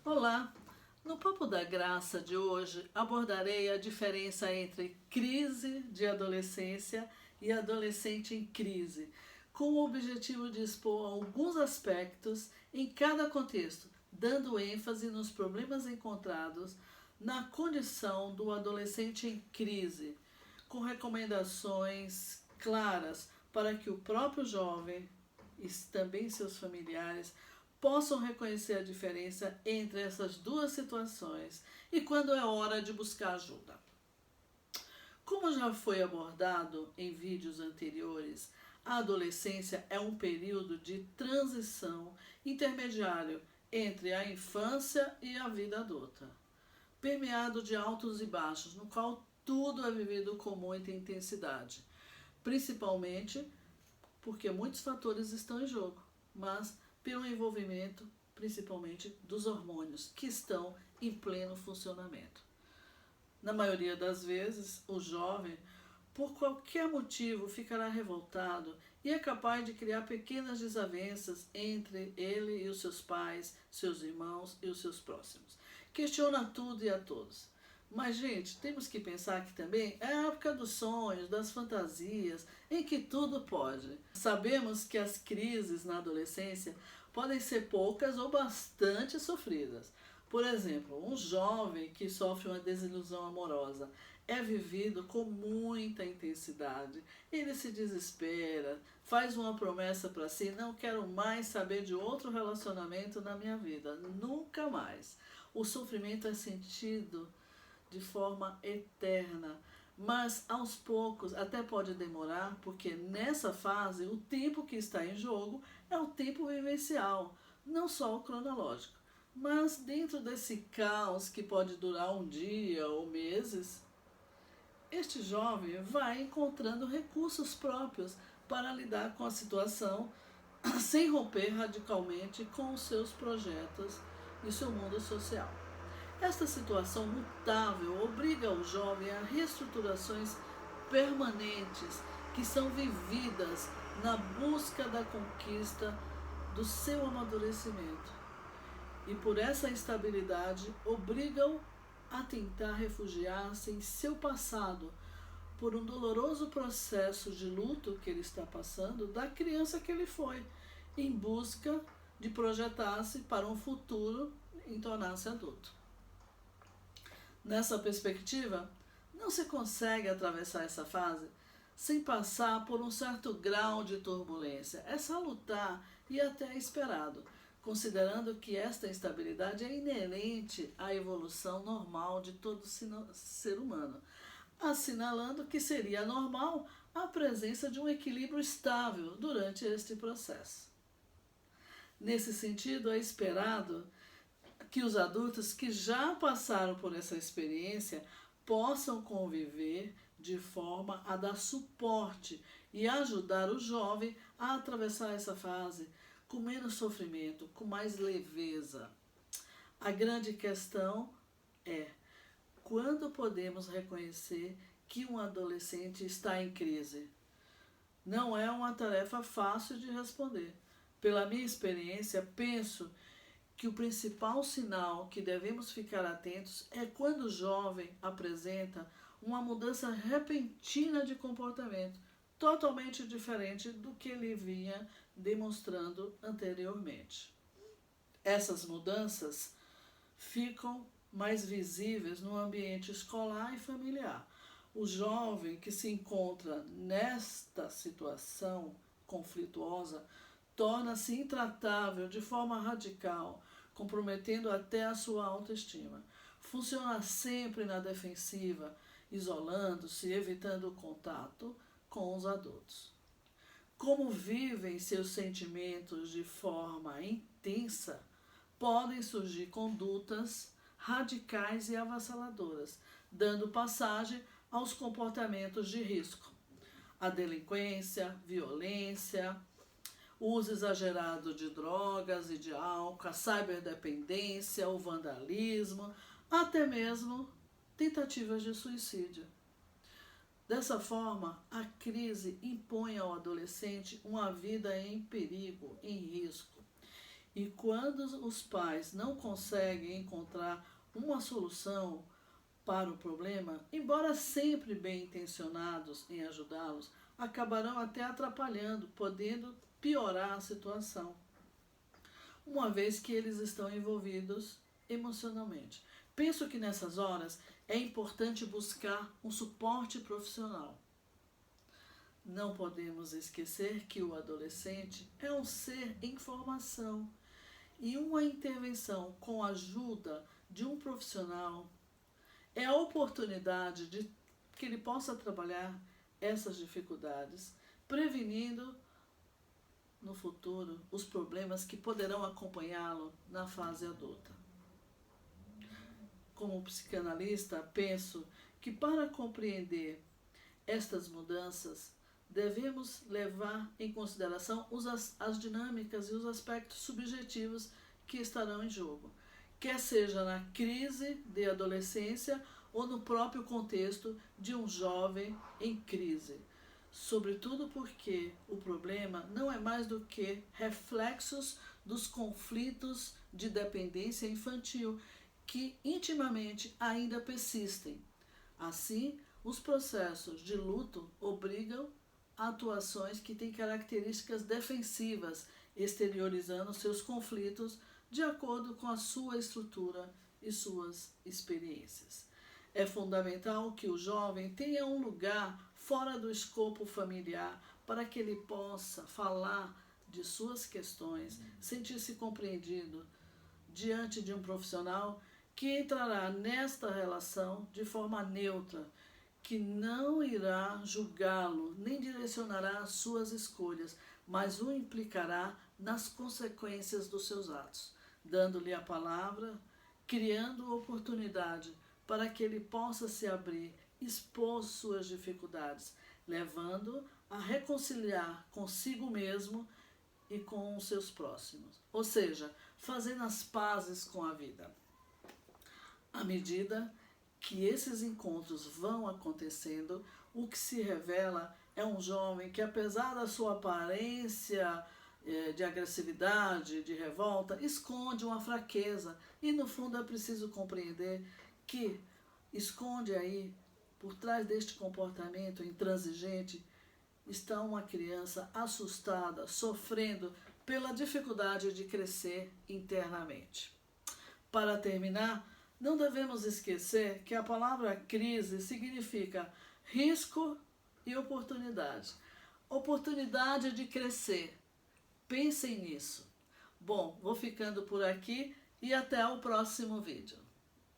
Olá! No Papo da Graça de hoje abordarei a diferença entre crise de adolescência e adolescente em crise, com o objetivo de expor alguns aspectos em cada contexto, dando ênfase nos problemas encontrados na condição do adolescente em crise, com recomendações claras para que o próprio jovem e também seus familiares possam reconhecer a diferença entre essas duas situações e quando é hora de buscar ajuda. Como já foi abordado em vídeos anteriores, a adolescência é um período de transição intermediário entre a infância e a vida adulta, permeado de altos e baixos, no qual tudo é vivido com muita intensidade, principalmente porque muitos fatores estão em jogo, mas pelo envolvimento principalmente dos hormônios que estão em pleno funcionamento. Na maioria das vezes, o jovem, por qualquer motivo, ficará revoltado e é capaz de criar pequenas desavenças entre ele e os seus pais, seus irmãos e os seus próximos. Questiona tudo e a todos. Mas, gente, temos que pensar que também é a época dos sonhos, das fantasias, em que tudo pode. Sabemos que as crises na adolescência podem ser poucas ou bastante sofridas. Por exemplo, um jovem que sofre uma desilusão amorosa é vivido com muita intensidade. Ele se desespera, faz uma promessa para si: não quero mais saber de outro relacionamento na minha vida, nunca mais. O sofrimento é sentido de forma eterna, mas aos poucos até pode demorar, porque nessa fase o tempo que está em jogo é o tempo vivencial, não só o cronológico. Mas dentro desse caos que pode durar um dia ou meses, este jovem vai encontrando recursos próprios para lidar com a situação sem romper radicalmente com os seus projetos e seu mundo social. Esta situação mutável obriga o jovem a reestruturações permanentes que são vividas na busca da conquista do seu amadurecimento. E por essa instabilidade obriga-o a tentar refugiar-se em seu passado, por um doloroso processo de luto que ele está passando da criança que ele foi, em busca de projetar-se para um futuro em tornar-se adulto. Nessa perspectiva, não se consegue atravessar essa fase sem passar por um certo grau de turbulência. É salutar e até esperado, considerando que esta instabilidade é inerente à evolução normal de todo ser humano, assinalando que seria normal a presença de um equilíbrio estável durante este processo. Nesse sentido, é esperado que os adultos que já passaram por essa experiência possam conviver de forma a dar suporte e ajudar o jovem a atravessar essa fase com menos sofrimento, com mais leveza. A grande questão é: quando podemos reconhecer que um adolescente está em crise? Não é uma tarefa fácil de responder. Pela minha experiência, penso que o principal sinal que devemos ficar atentos é quando o jovem apresenta uma mudança repentina de comportamento, totalmente diferente do que ele vinha demonstrando anteriormente. Essas mudanças ficam mais visíveis no ambiente escolar e familiar. O jovem que se encontra nesta situação conflituosa torna-se intratável de forma radical, comprometendo até a sua autoestima. Funciona sempre na defensiva, isolando-se, evitando o contato com os adultos. Como vivem seus sentimentos de forma intensa, podem surgir condutas radicais e avassaladoras, dando passagem aos comportamentos de risco. A delinquência, violência, o uso exagerado de drogas e de álcool, a ciberdependência, o vandalismo, até mesmo tentativas de suicídio. Dessa forma, a crise impõe ao adolescente uma vida em perigo, em risco. E quando os pais não conseguem encontrar uma solução para o problema, embora sempre bem intencionados em ajudá-los, acabarão até atrapalhando, podendo piorar a situação, uma vez que eles estão envolvidos emocionalmente. Penso que nessas horas é importante buscar um suporte profissional. Não podemos esquecer que o adolescente é um ser em formação e uma intervenção com a ajuda de um profissional é a oportunidade de que ele possa trabalhar essas dificuldades, prevenindo no futuro os problemas que poderão acompanhá-lo na fase adulta. Como psicanalista, penso que para compreender estas mudanças, devemos levar em consideração as dinâmicas e os aspectos subjetivos que estarão em jogo, quer seja na crise de adolescência ou no próprio contexto de um jovem em crise. Sobretudo porque o problema não é mais do que reflexos dos conflitos de dependência infantil que intimamente ainda persistem. Assim, os processos de luto obrigam a atuações que têm características defensivas, exteriorizando seus conflitos de acordo com a sua estrutura e suas experiências. É fundamental que o jovem tenha um lugar fora do escopo familiar para que ele possa falar de suas questões, sentir-se compreendido diante de um profissional que entrará nesta relação de forma neutra, que não irá julgá-lo nem direcionará as suas escolhas, mas o implicará nas consequências dos seus atos, dando-lhe a palavra, criando oportunidade para que ele possa se abrir, expor suas dificuldades, levando a reconciliar consigo mesmo e com os seus próximos, ou seja, fazendo as pazes com a vida. À medida que esses encontros vão acontecendo, o que se revela é um jovem que, apesar da sua aparência de agressividade, de revolta, esconde uma fraqueza e, no fundo, é preciso compreender que esconde aí, por trás deste comportamento intransigente, está uma criança assustada, sofrendo pela dificuldade de crescer internamente. Para terminar, não devemos esquecer que a palavra crise significa risco e oportunidade. Oportunidade de crescer. Pensem nisso. Bom, vou ficando por aqui e até o próximo vídeo.